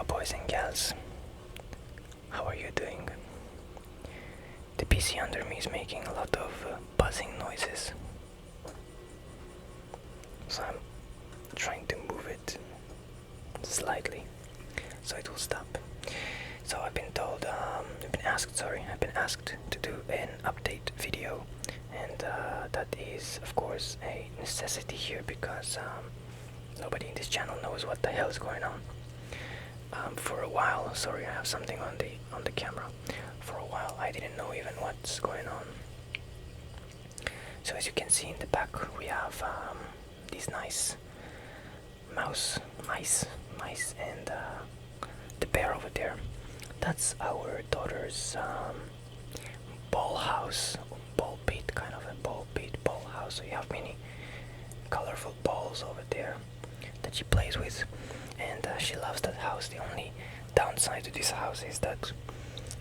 boys and gals. How are you doing? The PC under me is making a lot of buzzing noises, so I'm trying to move it slightly so it will stop. So I've been told, I've been asked to do an update video, and that is of course a necessity here because nobody in this channel knows what the hell is going on. For a while, sorry, I have something on the camera. For a while, I didn't know even what's going on. So as you can see in the back, we have these nice mice, and the bear over there. That's our daughter's ball house, ball pit, kind of a ball pit, ball house. So you have many colorful balls over there that she plays with, and she loves that house. The only downside to this house is that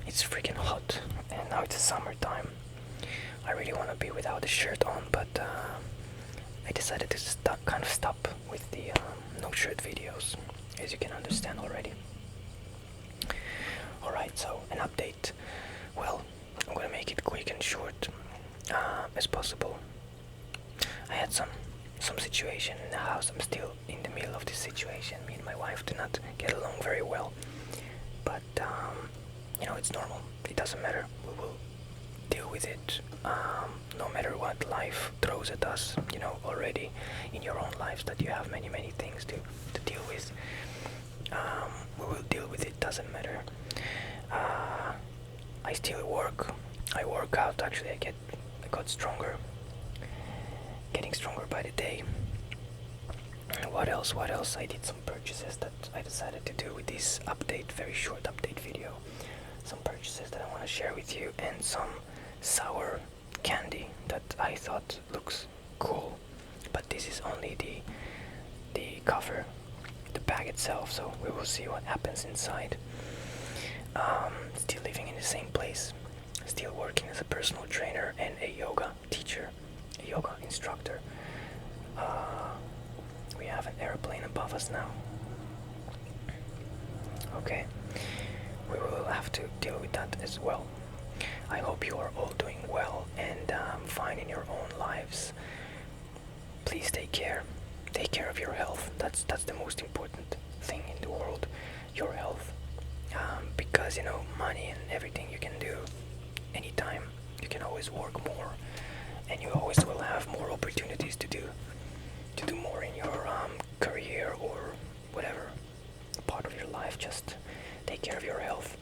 it's freaking hot, and now it's summertime. I really want to be without a shirt on, but I decided to kind of stop with the no shirt videos, as you can understand already. Alright, so an update. Well, I'm gonna make it quick and short as possible. I had some situation in the house. I'm still in the middle of this situation. Me and my wife do not get along very well, but it's normal. It doesn't matter. We will deal with it no matter what life throws at us. You know already in your own lives that you have many things to deal with. We will deal with it, doesn't matter. I still work. I work out. Actually, I got stronger, getting stronger by the day. What else? I did some purchases that I decided to do with this update, very short update video. Some purchases that I want to share with you, and some sour candy that I thought looks cool, but this is only the cover, the bag itself, so we will see what happens inside. Still living in the same place, still working as a personal trainer and a yoga teacher, a yoga instructor. We have an airplane above us now. Okay, we will have to deal with that as well. I hope you are all doing well and fine in your own lives. Please take care of your health. That's the most important thing in the world, your health. Because money and everything you can do anytime. You can always work more, and you always will have more opportunities to do more in your career or whatever part of your life. Just take care of your health.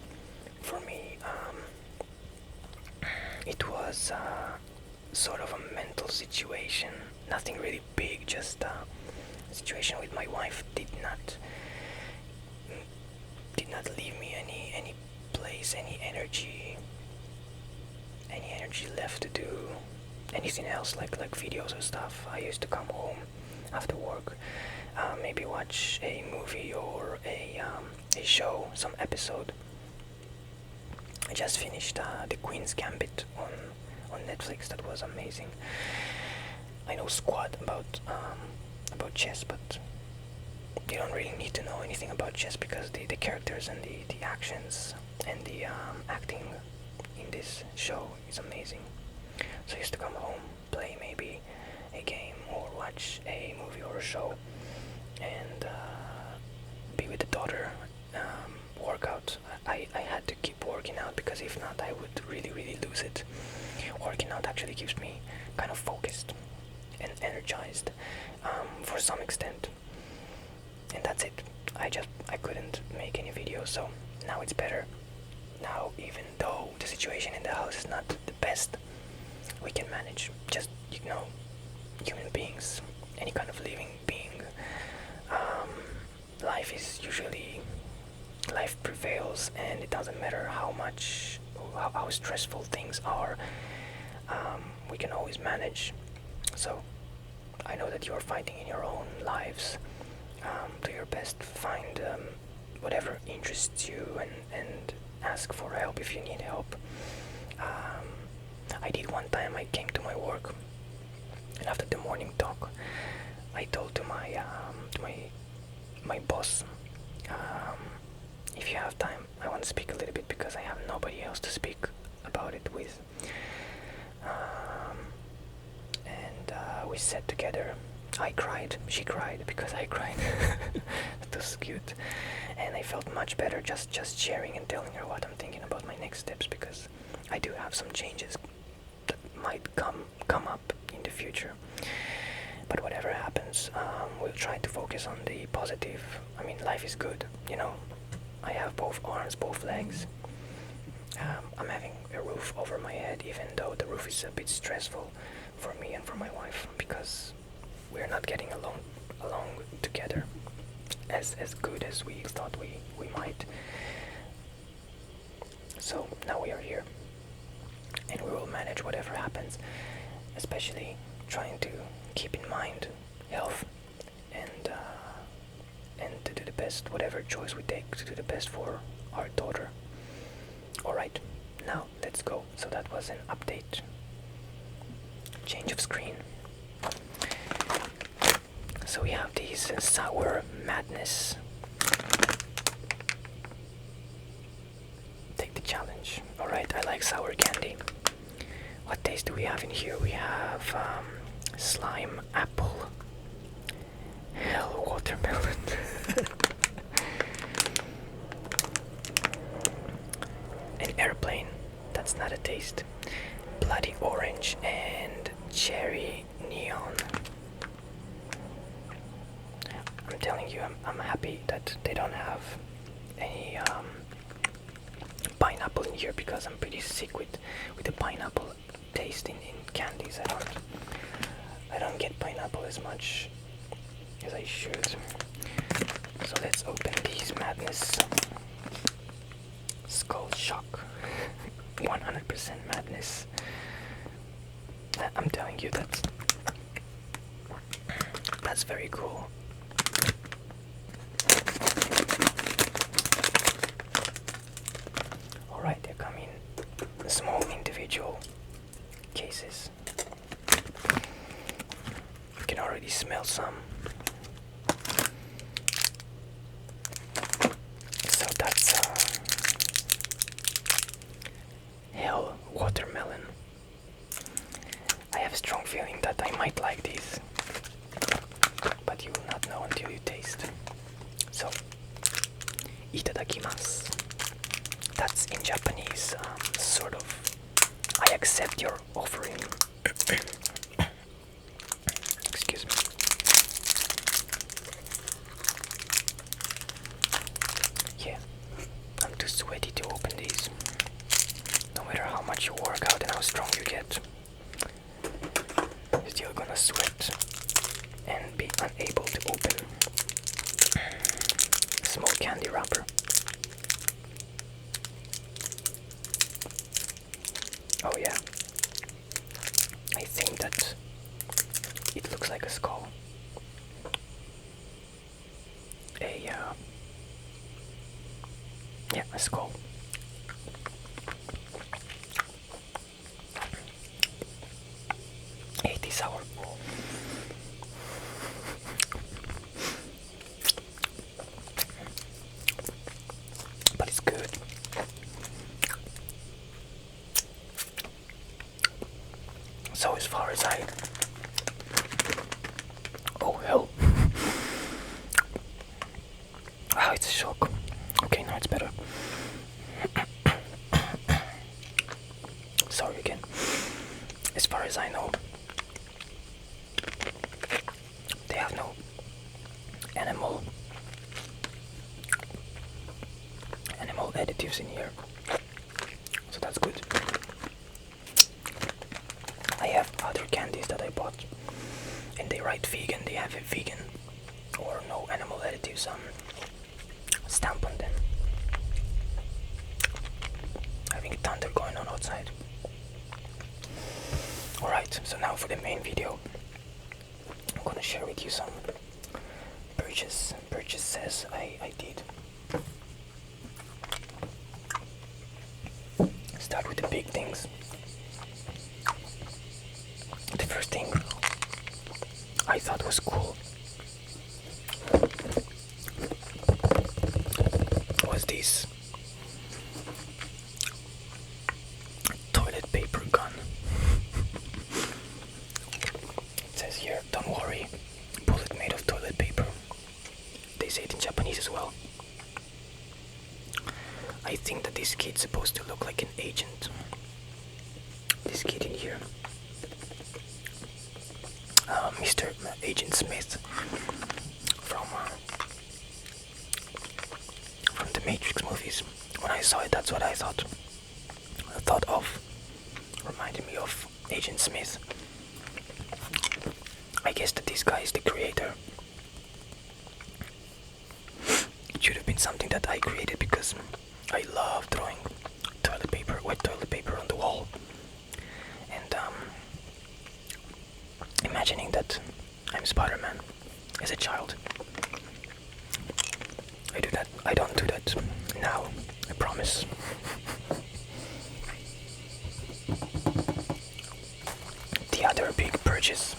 For me, it was sort of a mental situation, nothing really big, just a situation with my wife did not leave me any place, any energy left to do anything else, like videos or stuff. I used to come home after work, maybe watch a movie or a show, some episode. I just finished The Queen's Gambit on Netflix. That was amazing. I know squat about chess, but you don't really need to know anything about chess because the characters and the actions and the acting in this show is amazing. So I used to come home, play maybe a game or watch a movie or a show, and be with the daughter, work out. I had to keep working out because if not I would really lose it. Working out actually keeps me kind of focused and energized for some extent. And that's it. I couldn't make any videos, so now it's better. Now, even though the situation in the house is not the best, we can manage. Just human beings, any kind of living being. Life prevails, and it doesn't matter how stressful things are. We can always manage. So I know that you are fighting in your own lives. Do your best, find whatever interests you, and ask for help if you need help. I did one time. I came to my work, and after the morning talk, I told to my boss if you have time, I want to speak a little bit because I have nobody else to speak about it with. And we sat together. I cried, she cried because I cried. That was cute. And I felt much better just sharing and telling her what I'm thinking about my next steps, because I do have some changes that might come up in the future. But whatever happens, we'll try to focus on the positive. I mean, life is good, you know. I have both arms, both legs. I'm having a roof over my head, even though the roof is a bit stressful for me and for my wife, because we're not getting along together as good as we thought we might. So now we are here, and we will manage whatever happens, especially trying to keep in mind health and to do the best, whatever choice we take, to do the best for our daughter. Alright, now let's go. So that was an update. Change of screen. So we have these sour madness. Take the challenge. Alright, I like sour candy. What taste do we have in here? We have slime apple. Hell, watermelon. An airplane. That's not a taste. Bloody orange and cherry neon. I'm telling you, I'm happy that they don't have any pineapple in here, because I'm pretty sick with the pineapple taste in candies. I don't get pineapple as much as I should. So let's open these madness. Skull shock. 100% madness. I'm telling you, that's very cool. Alright, they're coming in small individual cases. You can already smell some. So that's hell, watermelon. I have a strong feeling that I might like these, but you will not know until you taste. So, itadakimasu. That's in Japanese, sort of, I accept your offering. Excuse me. Yeah, I'm too sweaty to open these. No matter how much you work out and how strong you get, you're still gonna sweat and be unable to open a small candy wrapper. Oh yeah, I think that it looks like a skull. Yeah, a skull. Hey, this sour. But it's good. So as far as oh hell. Ah, it's a shock. Okay, now it's better. Sorry again. As far as I know, they have no animal additives in here. So that's good. I have other candies that I bought, and they write vegan. They have a vegan or no animal additives stamp on them. Having thunder going on outside. Alright, so now for the main video, I'm gonna share with you some purchases I did. Start with the big things. The first thing I thought was cool was these this kid's supposed to look like an agent. This kid in here, Mr. Agent Smith from the Matrix movies. When I saw it, that's what I thought. Of. Reminded me of Agent Smith. I guess that this guy is the creator. It should have been something that I created because I love throwing wet toilet paper on the wall. And imagining that I'm Spider-Man as a child. I don't do that now, I promise. The other big purchase,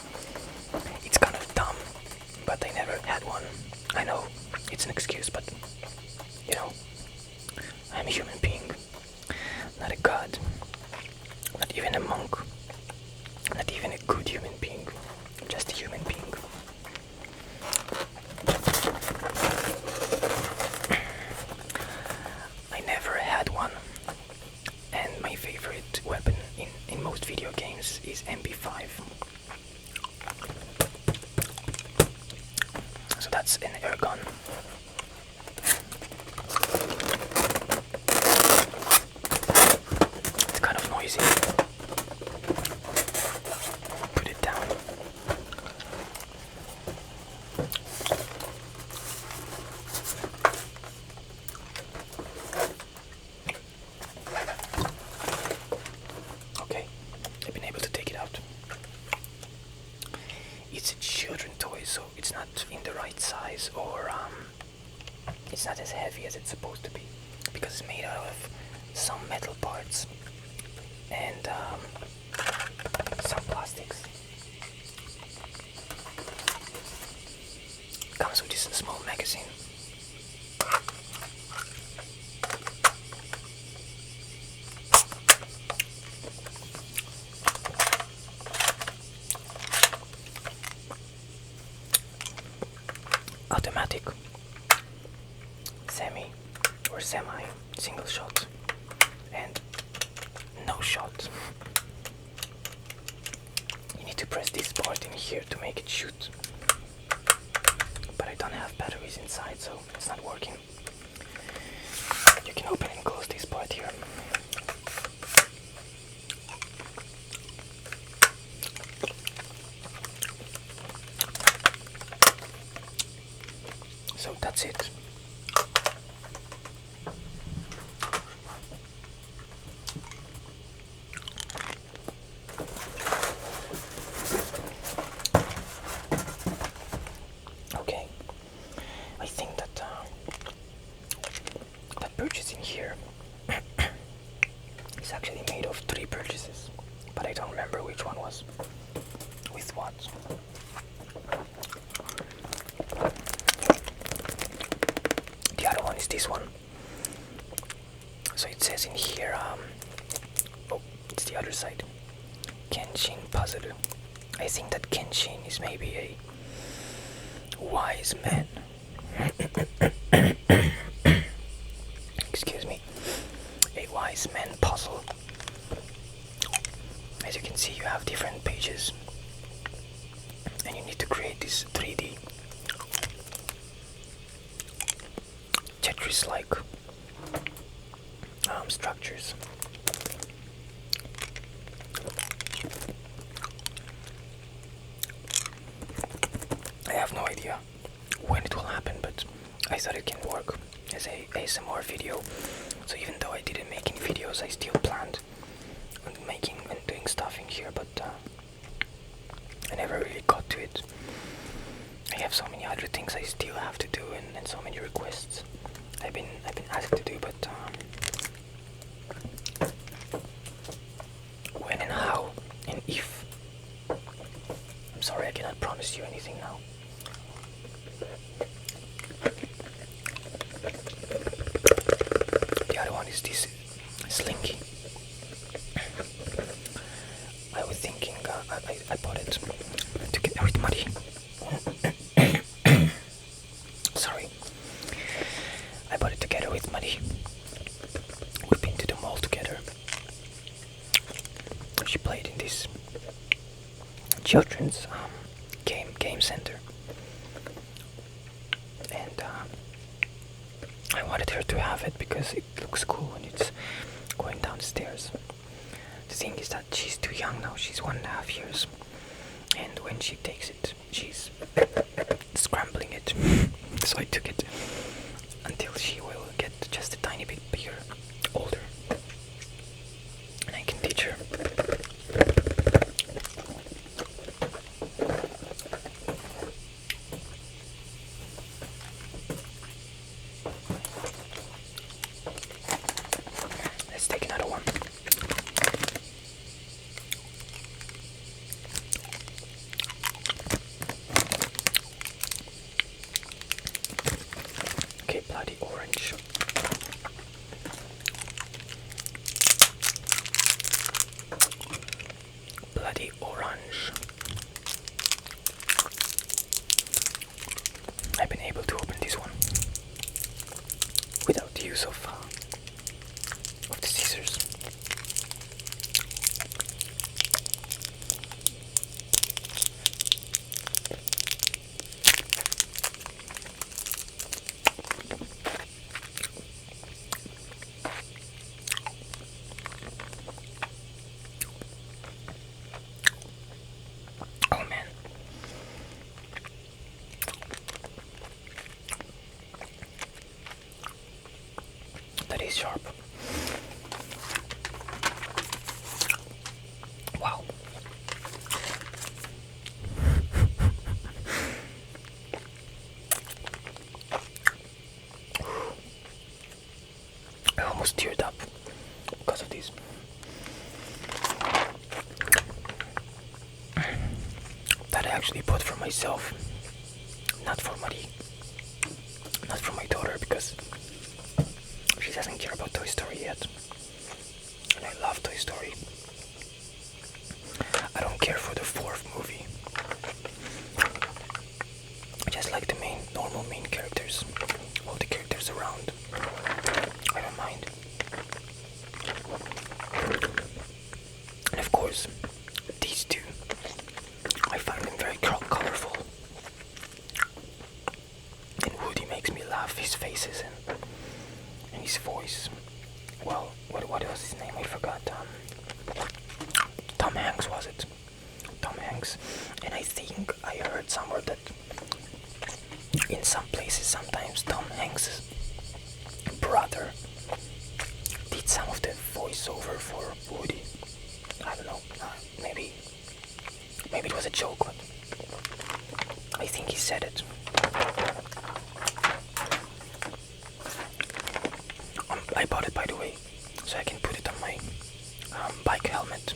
it's kind of dumb, but I never had one. I know, it's an excuse, but you know, I'm a human being, not a god, not even a monk, not even a good human being, just a human being. I never had one, and my favorite weapon in most video games is MP5. So that's an air gun. It's kind of noisy. Put it down. Okay, I've been able to take it out. It's a children's toy, so it's not in the right size, or it's not as heavy as it's supposed to be, because it's made out of some metal parts and some plastics. Comes with this small magazine. Automatic, semi single shot, and no shot. You need to press this part in here to make it shoot, but I don't have batteries inside, so it's not working. You can open and close this part here. So that's it. Okay, I think that that purchase in here is actually made of 3 purchases, but I don't remember which one was with what. The other one is this one. So it says in here, oh, it's the other side. Kenshin puzzle. I think that Kenshin is maybe a wise man. Excuse me. A wise man puzzle. As you can see, you have different pages, and you need to create this 3D Tetris-like structures. I have no idea when it will happen, but I thought it can work as a ASMR video. So even though I didn't make any videos, I still planned on making and doing stuff in here, but I never really got to it. I have so many other things I still have to do, and so many requests I've been asked to do, but when and how and if, I'm sorry, I cannot promise you anything now. The other one is this slinky. I was thinking, I bought it to get rid of money. Sorry. I bought it together with money. We've been children's game center, and I wanted her to have it because it looks cool when it's going down the stairs. The thing is that she's too young now. She's 1.5 years, and when she takes it, she's scrambling it. So I took it until she will get just a tiny bit bigger, older, and I can teach her. Let's take another one. Okay, bloody orange. Bloody orange. I've been able to open this one without the use of the scissors. Oh man. That is sharp. Wow. I almost teared up because of this. That I actually bought for myself, not for my daughter, because she doesn't care about Toy Story yet, and I love Toy Story. I don't care for the 4th movie. I just like the normal main characters, all the characters around. I don't mind. And of course, these two, I find them very colorful. And Woody makes me laugh, his faces and his voice. Well, what was his name? I forgot. Tom Hanks, was it? Tom Hanks. And I think I heard somewhere that in some places sometimes Tom Hanks' brother did some of the voiceover for Woody. I don't know. Maybe it was a joke, but I think he said it. I bought it, by the way, so I can put it on my bike helmet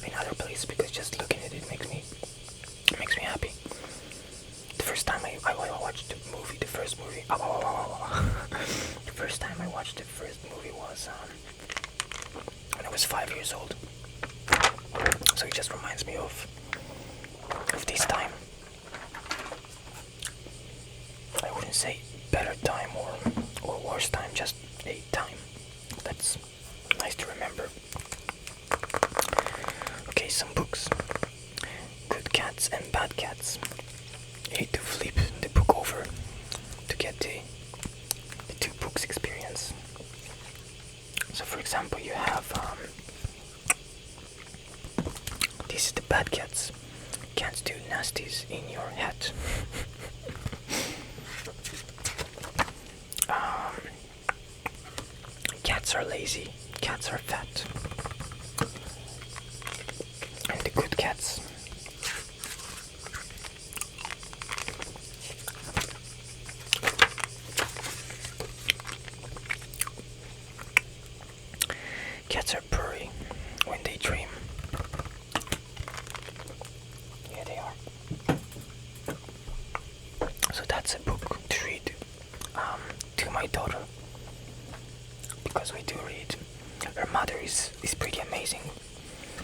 in other places, because just looking at it makes me happy. The first time I watched the movie, the first movie, the first time I watched the first movie was when I was 5 years old. So it just reminds me of this time. I wouldn't say better time or worse time, just a time that's nice to remember. Okay, some books. Good Cats and Bad Cats. You need to flip the book over to get the 2 books experience. So for example, you have this is the Bad Cats. Can't do nasties in your hat. Cats are lazy, cats are fat. And the Good Cats. Cats are purry when they dream. Yeah, they are. So that's a book to read to my daughter, because we do read. Her mother is pretty amazing.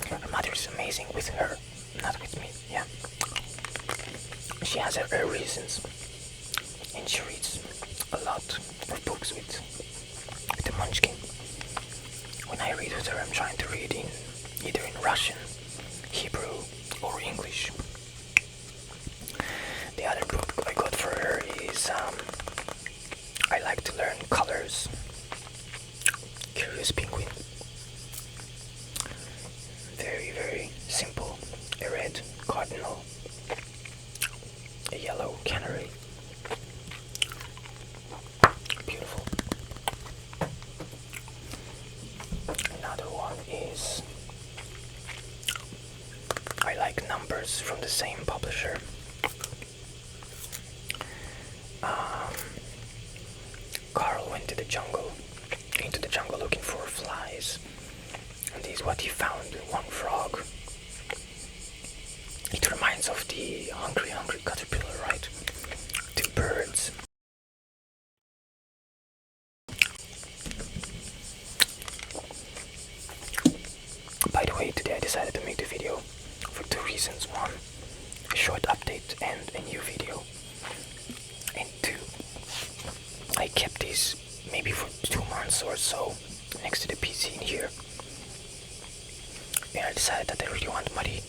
Her mother is amazing with her, not with me. Yeah, she has her reasons, and she reads a lot of books with the Munchkin. When I read with her, I'm trying to read in either in Russian, Hebrew, or was from the same publisher. Carl went to the jungle, into the jungle looking for flies, and this is what he found: one frog. It reminds of the hungry caterpillar, right? Two birds. By the way, today I decided to make the video for two reasons. One, a short update and a new video. And two, I kept these maybe for 2 months or so next to the PC in here. And I decided that I really want Marie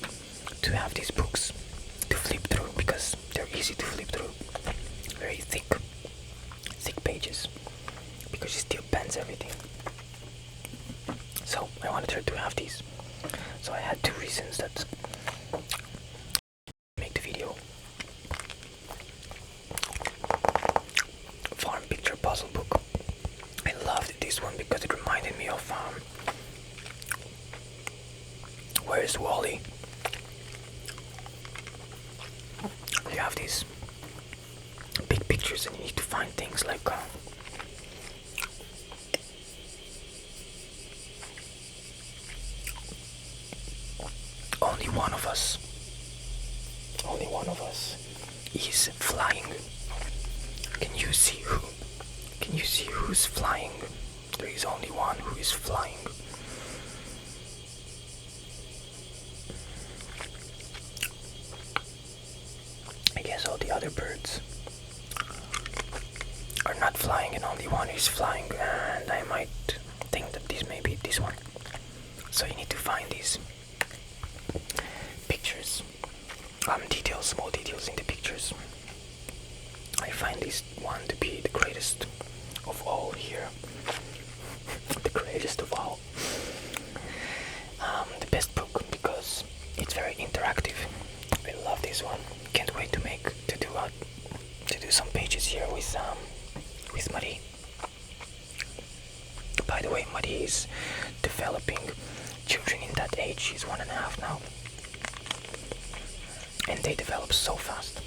to have these books to flip through, because they're easy to flip through. Very thick pages, because she still bends everything. So I wanted her to have these. So I had two reasons that make the video. Farm picture puzzle book. I loved this one because it reminded me of Where's Wally? You have these big pictures and you need to find things like only one of us is flying. Can you see who's flying? There is only one who is flying. I guess all the other birds are not flying and only one is flying, and I might think that this may be this one. So you need to find these pictures, details, small details in the pictures. I find this one to be the greatest of all here. The greatest of all. The best book because it's very interactive. I love this one. Can't wait to do some pages here with Marie. By the way, Marie is developing children in that age. She's 1.5 now, and they develop so fast.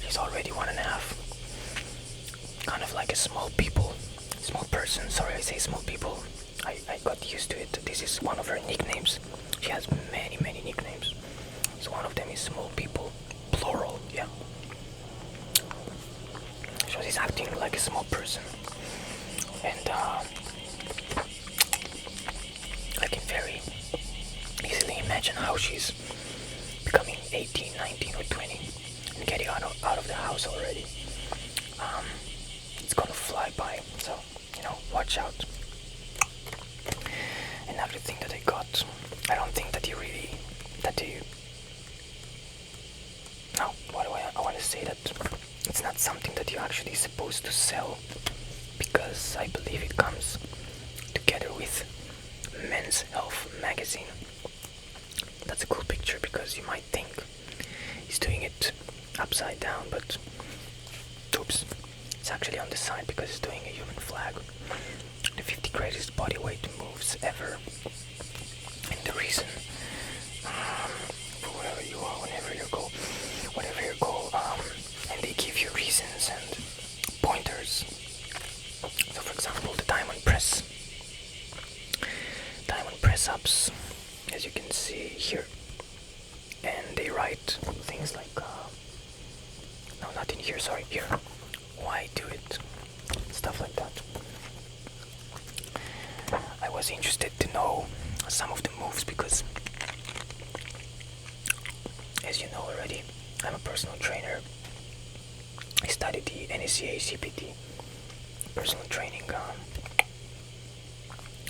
She's already 1.5. Kind of like a small person. Sorry, I say small people. I got used to it. This is one of her nicknames. She has many nicknames. So one of them is small people, plural, yeah. So she's acting like a small person. And I can very easily imagine how she's becoming 18, 19 or 20 and getting out of the house already. It's gonna fly by, so, watch out. Another thing that I got, I don't think that I want to say that it's not something that you're actually supposed to sell, because I believe it comes together with Men's Health magazine. That's a cool picture because you might think he's doing it upside down, but oops, it's actually on the side because he's doing a human flag. The 50 greatest body weight moves ever. And the reason for wherever you are, whatever your goal, and they give you reasons and pointers. So for example, the diamond press ups, as you can see here, and they write things like no, not in here, sorry, here, why do it, stuff like that. I was interested to know some of the moves because, as you know already, I'm a personal trainer. I studied the NSCA CPT, personal training,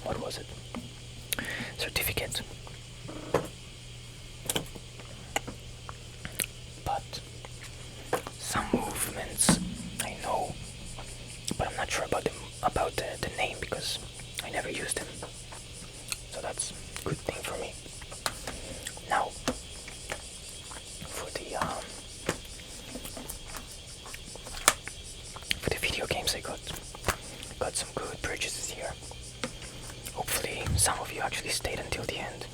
what was it? Certificate. But some movements I know, but I'm not sure about the name because I never used them. So that's a good thing for me. Now, for the video games, I got some good purchases here. Hopefully some of you actually stayed until the end.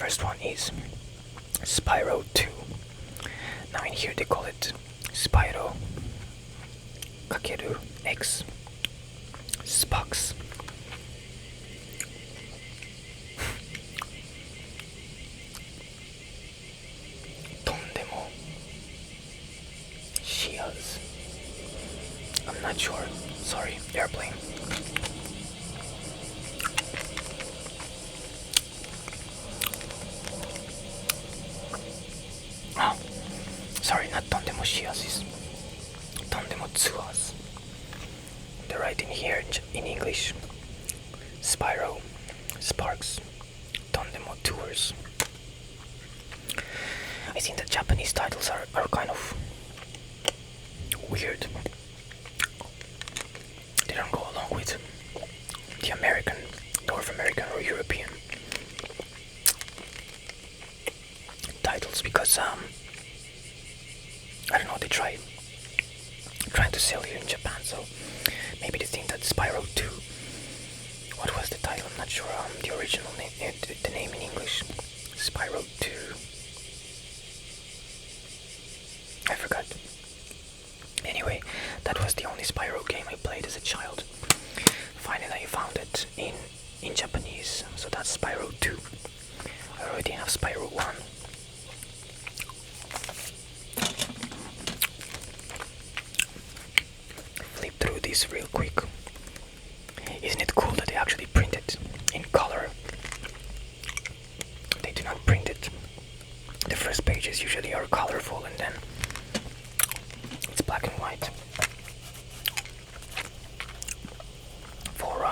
first one is Spyro 2. Now in here they call it Spyro Kakeru X Spox. Tondemo gyals. I'm not sure. Sorry, airplane. Oh, sorry, not Tondemo gyals, it's Tondemo tsuas. They're writing here in English. Spyro, Sparks, Tondemo Tours. I think the Japanese titles are kind of weird. They don't go along with the American, North American or European titles because I don't know, they trying to sell here in Japan, so maybe they think that Spyro 2, what was the title? I'm not sure, the original name, the name in English. Spyro 2. I forgot. Anyway, that was the only Spyro game I played as a child. Finally I found it in Japanese, so that's Spyro 2. I already have Spyro 1. Flip through this real quick. Isn't it cool that they actually print it in color? They do not print it. The first pages usually are colorful and then it's black and white. For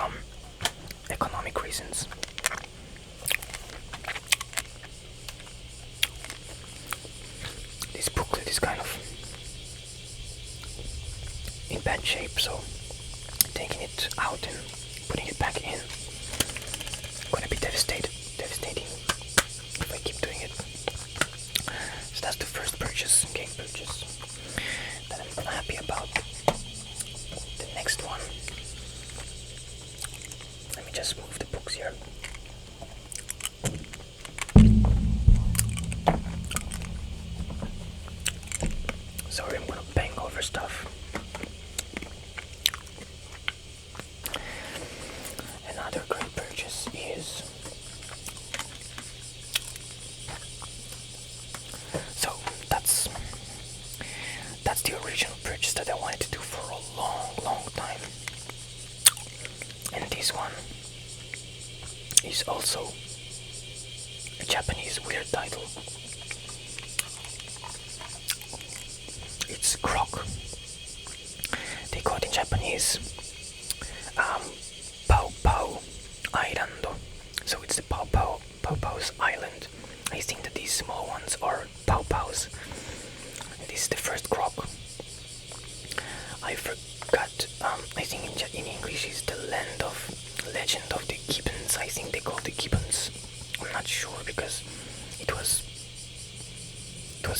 economic reasons. This booklet is kind of in bad shape, so taking it out and putting it back in gonna be devastating if I keep doing it. So that's the first purchase, game purchase, that I'm happy about. The next one, let me just move the books here. Sorry, I'm gonna bang over stuff. Another great purchase is that's the original purchase that I wanted to do for a long time. And this one is also a Japanese weird title. It's Croc. They call it in Japanese Pao Pao Island. So it's the Pao Pao's island. I think that these small ones are Pao Paos. This is the first Croc. I forgot. I think in English is the legend of the gibbons. I think they call the gibbons. I'm not sure because it was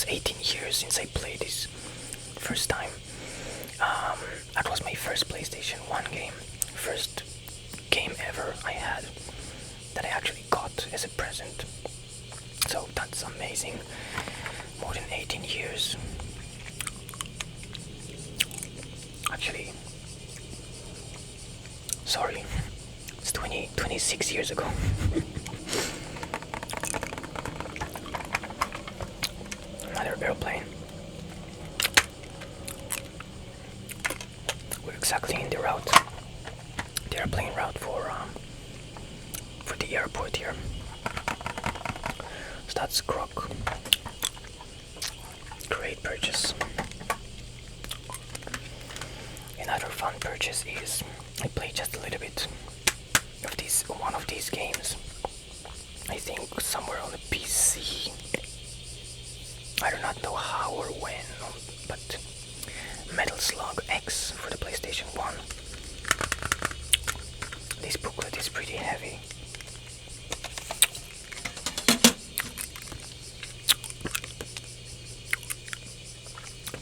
18 years since I played this first time. That was my first PlayStation 1 game. First game ever I had that I actually got as a present. So that's amazing. More than 18 years. Actually, sorry, it's 26 years ago. Another airplane. We're exactly in the route, the airplane route for the airport here. So that's Croc. Great purchase. Another fun purchase is I played just a little bit of one of these games. I think somewhere on the PC. I do not know how or when, but Metal Slug X for the PlayStation 1. This booklet is pretty heavy.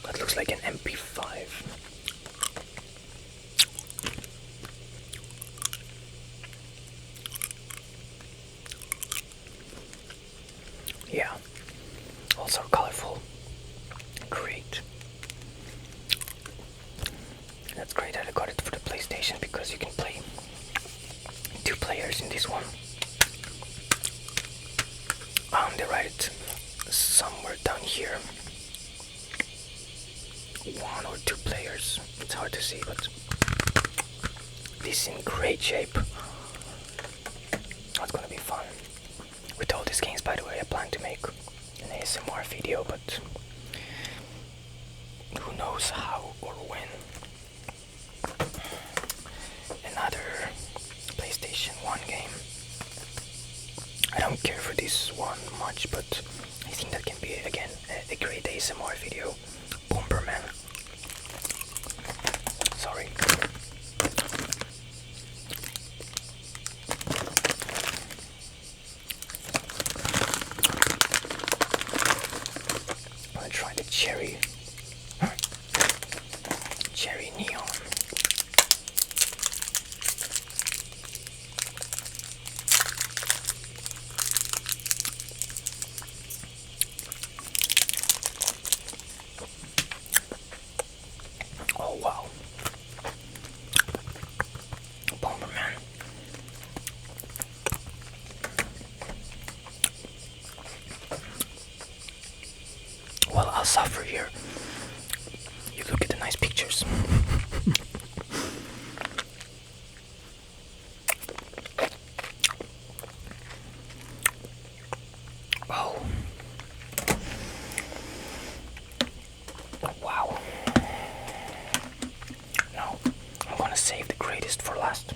That looks like an MP5. Yeah, also colorful. Great. That's great that I got it for the PlayStation because you can play 2 players in this one. They write it somewhere down here. 1 or 2 players. It's hard to see, but this is in great shape. That's gonna be fun. With all these games, by the way, I plan to make an ASMR video, but who knows how or when. Another PlayStation 1 game. I don't care for this one much, but I think that can be, again, a great ASMR video. Bomberman. Sorry. I'm gonna try the cherry neon. Oh wow. Bomberman. Well, I'll suffer here. You look at the nice pictures. Oh. Wow. No, I'm gonna save the greatest for last.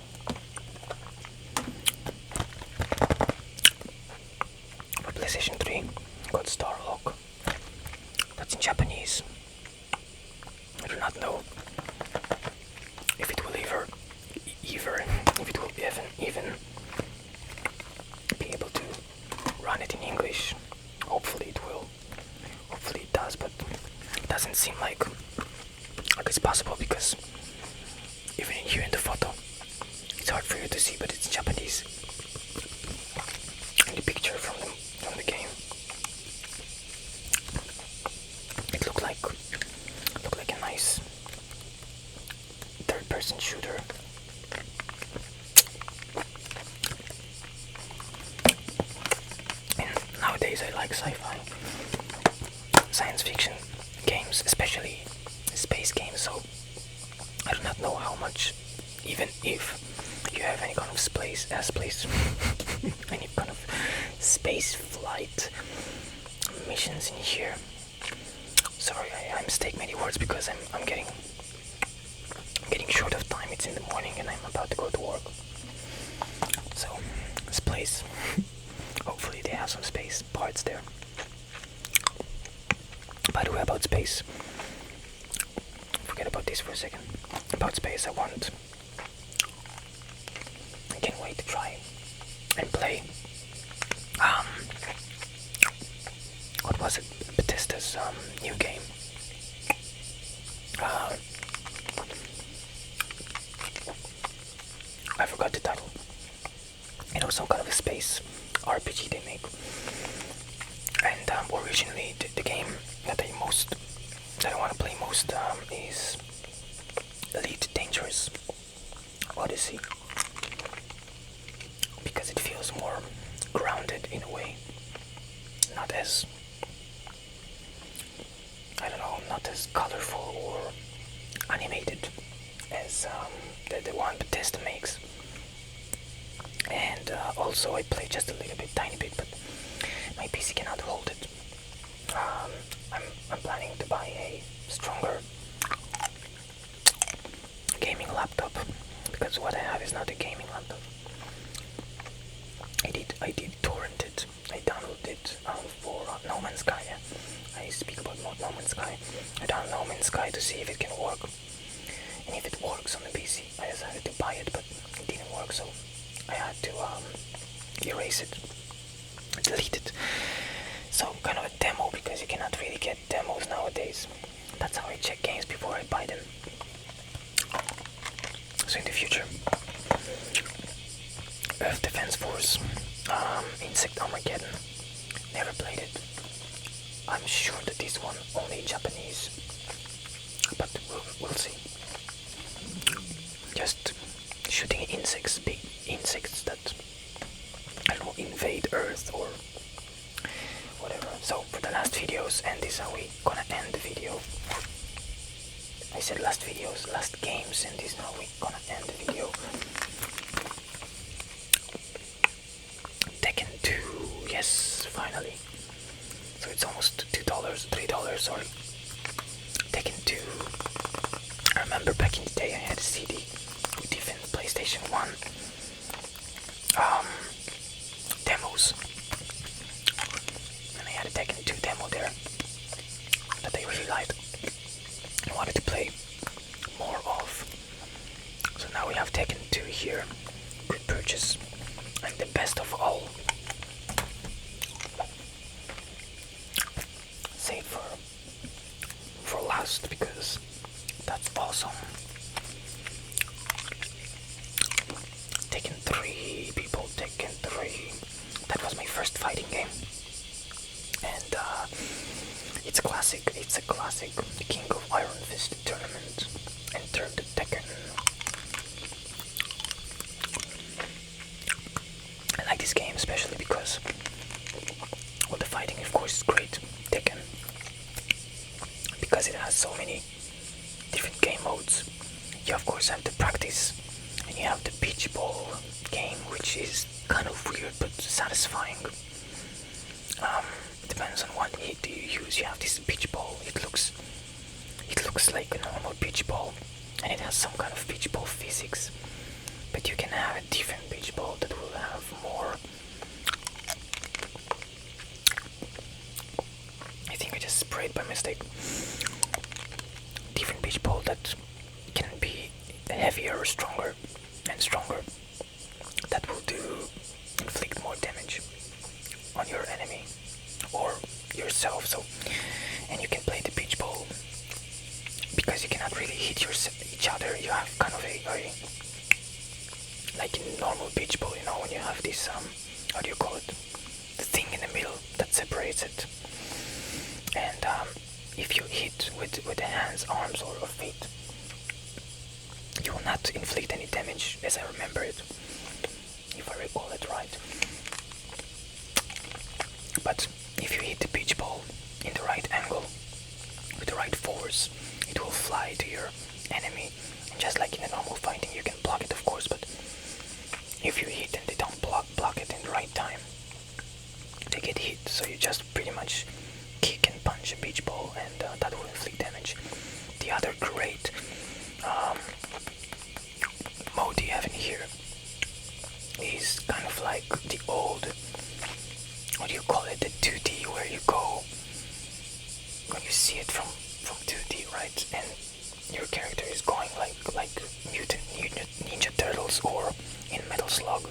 For PlayStation 3, got Starlock. That's in Japanese. I do not know if it will if it will even be able to run it in English. Hopefully it will. Hopefully it does, but it doesn't seem like it's possible because even here in the photo, it's hard for you to see, but it's Japanese. In the picture from the game, it looked like a nice third-person shooter. And nowadays I like sci-fi, science fiction games, especially space games. So I do not know how much, even if you have any kind of any kind of space flight missions in here. Sorry, I mistake many words because I'm getting short of time. It's in the morning and I'm about to go to work. So this place, hopefully they have some space parts there. By the way, about space, forget about this for a second. About space, I can't wait to try and play. What was it? Bethesda's new game. I forgot the title. It was some kind of a space RPG they make. And originally, the game that I want to play most is Elite Dangerous Odyssey, because it feels more grounded in a way, not as, I don't know, not as colorful or animated as the one Bethesda makes. And also I play just a little bit, tiny bit, but my PC cannot hold it. I'm planning to buy a stronger gaming laptop, because what I have is not a gaming laptop. I did torrent it. I downloaded it for No Man's Sky. I speak about No Man's Sky. I downloaded No Man's Sky to see if it can work. And if it works on the PC, I decided to buy it, but it didn't work, so I had to erase it, delete it. So kind of a demo, because you cannot really get demos nowadays. That's how I check games before I buy them. So in the future, Earth Defense Force, Insect Armageddon, Never played it. I'm sure that this one only in Japanese, but we'll see. Just shooting insects, big insects that, I don't know, invade Earth or whatever. So for the last videos, and this is how we gonna end the video. I said last videos, last games, and this is how we gonna end the video. Tekken 2, yes, finally. So it's almost $2, $3, sorry. Tekken 2. I remember back in the day I had a CD with different PlayStation 1 demos. And I had a Tekken 2 demo there that I really liked. I wanted to play more of. So now we have Tekken 2 here. Good purchase. And the best of all, save for last because that's awesome. Tekken 3, people, Tekken 3. That was my first fighting game. And it's classic, it's a classic. The King of Iron Fist tournament entered the Tekken. I like this game especially because, well, the fighting of course is great, Tekken, because it has so many different game modes. You of course have the practice, and you have the beach ball game, which is kind of weird but satisfying. Depends on what hit do you use. You have this beach ball. It looks like a normal beach ball, and it has some kind of beach ball physics. But you can have a different beach ball that will have more. I think I just sprayed by mistake. Different beach ball that can be heavier or stronger and stronger. That will inflict more damage on your enemy or yourself. So, and you can play the beach ball because you cannot really hit each other. You have kind of a like in normal beach ball, you know, when you have this how do you call it? The thing in the middle that separates it. And if you hit with the hands, arms, or feet, you will not inflict any damage, as I remember it, if I recall it right. But if you hit the beach ball in the right angle, with the right force, it will fly to your enemy. And just like in a normal fighting, you can block it, of course, but if you hit and they don't block it in the right time, they get hit. So you just pretty much kick and punch a beach ball, and that will inflict damage. The other great mode you have in here is kind of like the old, what do you call it, the 2D, where you go when you see it from 2D, right? And your character is going like Mutant Ninja Turtles, or in Metal Slug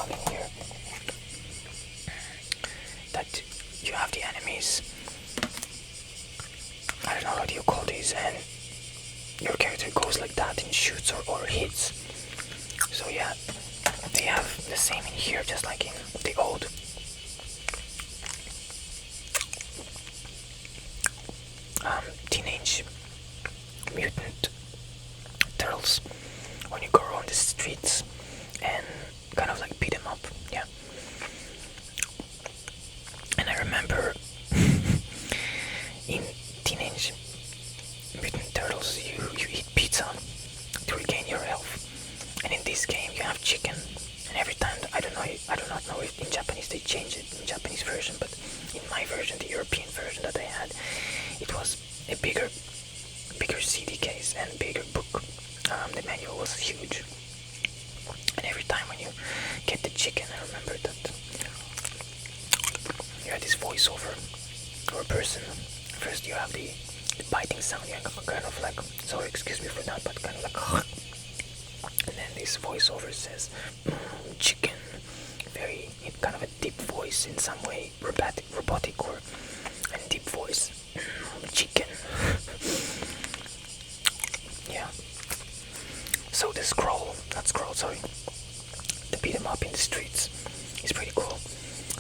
in here. That you have the enemies, I don't know how do you call these, and your character goes like that and shoots or hits. So yeah, they have the same in here, just like in the old. Teenage Mutant Turtles, when you go around the streets and kind of like beat them up, yeah. And I remember in Teenage Mutant Turtles, you eat pizza to regain your health, and in this game you have chicken. And every time, I do not know if in Japanese they changed it in Japanese version, but in my version, the European version that I had, it was a bigger CD case and bigger book. The manual was huge, and every time when you get the chicken, I remember that you had this voiceover or a person. First you have the biting sound, you have kind of like, sorry, excuse me for that, but kind of like, and then this voiceover says chicken, very in kind of a deep voice, in some way robotic or and deep voice, chicken. Yeah. So the the beat 'em up in the streets is pretty cool.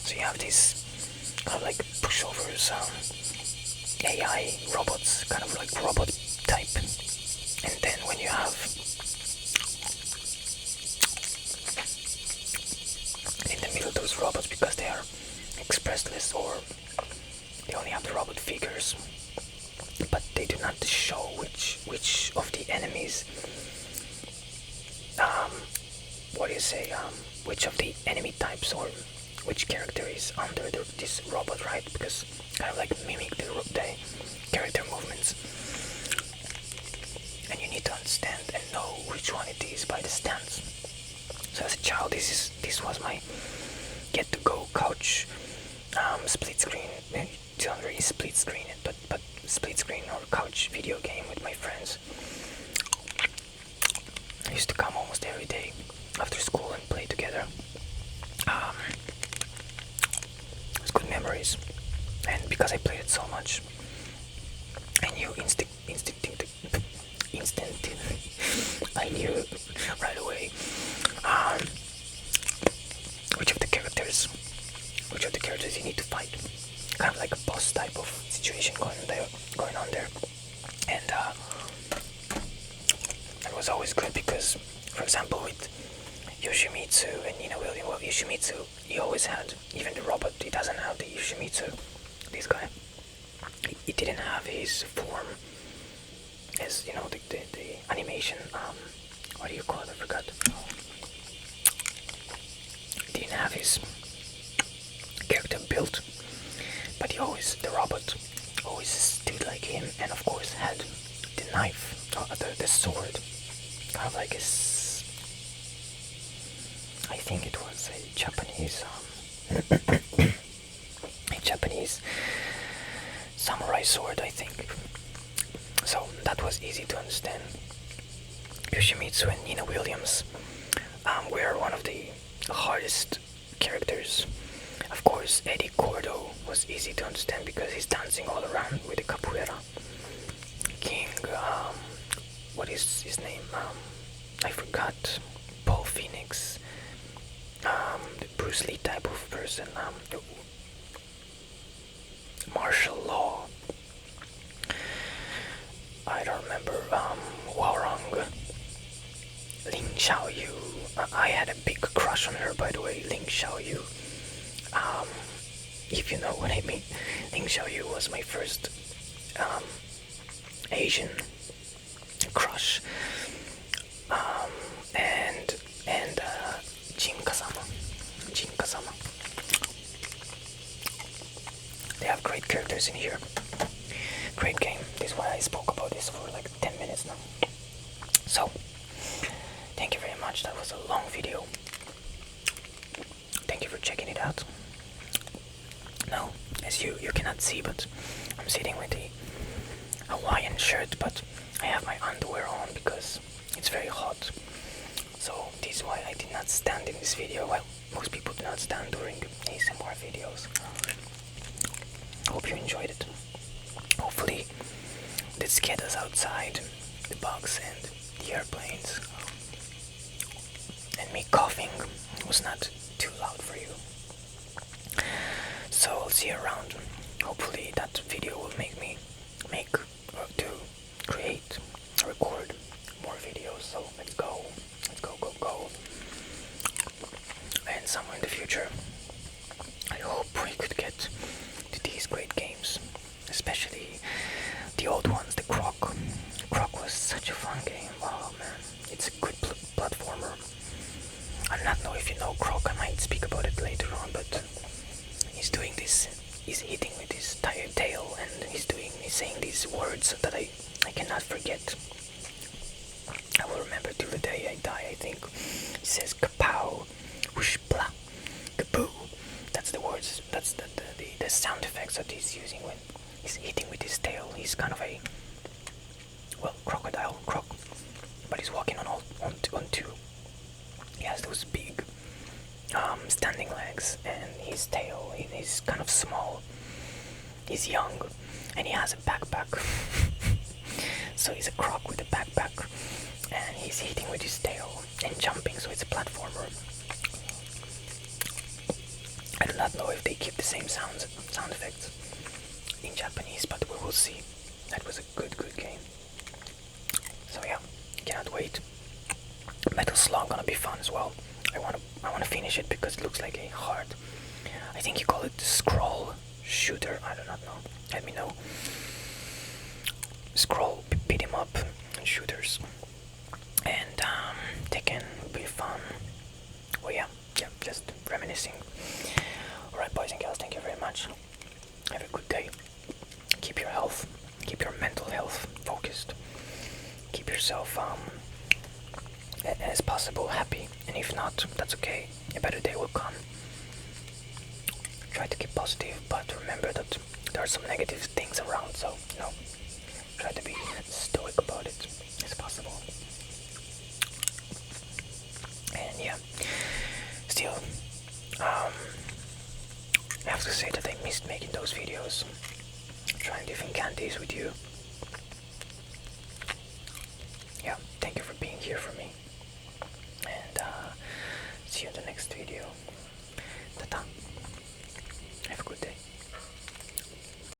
So you have these kind of like pushovers, AI robots, kind of like robot type. And then when you have in the middle those robots, because they are expressless, or they only have the robot figures, but they do not show which of the enemies, what do you say, which of the enemy types or which character is under this robot, right? Because kind of like mimic the character movements, and you need to understand and know which one it is by the stance. So as a child, this was my get to go couch split screen. It's not really split screen, but split screen or couch video game with my friends. I used to come almost every day after school and play together. It's good memories, and because I played it so much, I knew I knew right away which of the characters you need to fight. Kind of like a boss type of situation going on there, and it was always good because, for example, with Yoshimitsu and Nina William, well, Yoshimitsu, he always had, even the robot, he doesn't have the Yoshimitsu, this guy, he didn't have his form as, you know, the animation, what do you call it, I forgot. He didn't have his character built, but the robot always stood like him, and of course had the knife, the sword, kind of like his, I think it was a Japanese, samurai sword, I think. So that was easy to understand. Yoshimitsu and Nina Williams were one of the hardest characters. Of course, Eddie Gordo was easy to understand because he's dancing all around with the capoeira. King, what is his name? I forgot. Paul Phoenix. The Bruce Lee type of person. Martial law. I don't remember. Warong. Ling Xiaoyu. I had a big crush on her, by the way. Ling Xiaoyu. If you know what I mean. Ling Xiaoyu was my first Asian crush. And Jin Kazama. They have great characters in here. Great game. This is why I spoke about this for like 10 minutes now. So, thank you very much. That was a long video. Thank you for checking it out. Now, as you cannot see, but I'm sitting with the Hawaiian shirt, but I have my underwear on because it's very hot. So this is why I did not stand in this video. Well, most people do not stand during ASMR videos. Hope you enjoyed it. Hopefully the cicadas outside, the bugs and the airplanes, and me coughing was not too loud for you. So I'll see you around. Hopefully that video will make me create, record more videos. So let's go. And somewhere in the future, I hope we could get to these great games, especially the old ones, the Croc. Croc was such a fun game. Oh man, it's a good platformer. I do not know if you know Croc. I might speak about it later on, but he's doing this. He's hitting with his tail, and he's saying these words that I cannot forget. I will remember till the day I die, I think. He says kapow, whoosh, blah, kaboo. That's the words, that's the sound effects that he's using when he's hitting with his tail. He's kind of a, well, crocodile, croc, but he's walking on two. He has those big standing legs, and his tail is kind of small. He's young, and he has a backpack. So he's a croc with a backpack, and he's hitting with his tail and jumping, so it's a platformer. I do not know if they keep the same sound effects in Japanese, but we will see. That was a good game. So yeah, cannot wait. Metal Slug gonna be fun as well. I wanna finish it because it looks like a hard. I think you call it scroll shooter. I do not know. Let me know. Scroll beat 'em up shooters, and they can be fun. Well, yeah, just reminiscing. Alright, boys and girls, thank you very much. Have a good day. Keep your health, keep your mental health focused. Keep yourself as possible happy, and if not, that's okay. A better day will come. Try to keep positive, but remember that there are some negative things around, so try to be stoic about it as possible. And yeah, still, I have to say that I missed making those videos, trying different candies with you. Yeah, thank you for being here for me.